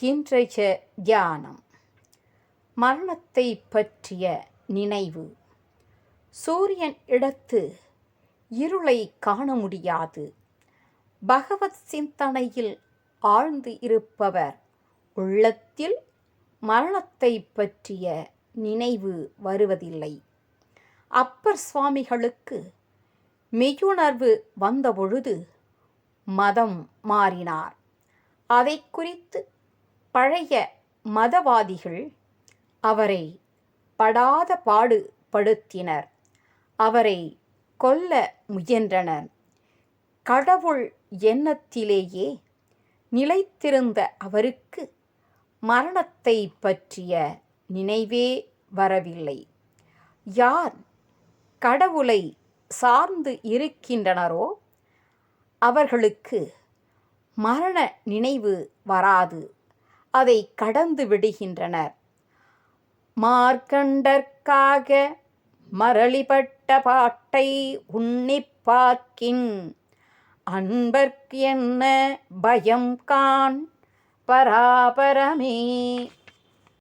இன்றைய தியானம் மரணத்தை பற்றிய நினைவு. சூரியன் இடத்து இருளை காண முடியாது. பகவத் சிந்தனையில் ஆழ்ந்து இருப்பவர் உள்ளத்தில் மரணத்தை பற்றிய நினைவு வருவதில்லை. அப்பர் சுவாமிகளுக்கு மெய்யுணர்வு வந்தபொழுது மதம் மாறினார். அதை குறித்து பழைய மதவாதிகள் அவரை படாத பாடுபடுத்தினர். அவரை கொல்ல முயன்றனர். கடவுள் எண்ணத்திலேயே நிலைத்திருந்த அவருக்கு மரணத்தை பற்றிய நினைவே வரவில்லை. யார் கடவுளை சார்ந்து இருக்கின்றனரோ அவர்களுக்கு மரண நினைவு வராது. அதை கடந்து விடுகின்றனர். மார்க்கண்டற்காக மரளிப்பட்ட பாட்டை உன்னிப் பார்க்கின் அன்பர்க்கு என்ன பயம் காண் பராபரமே.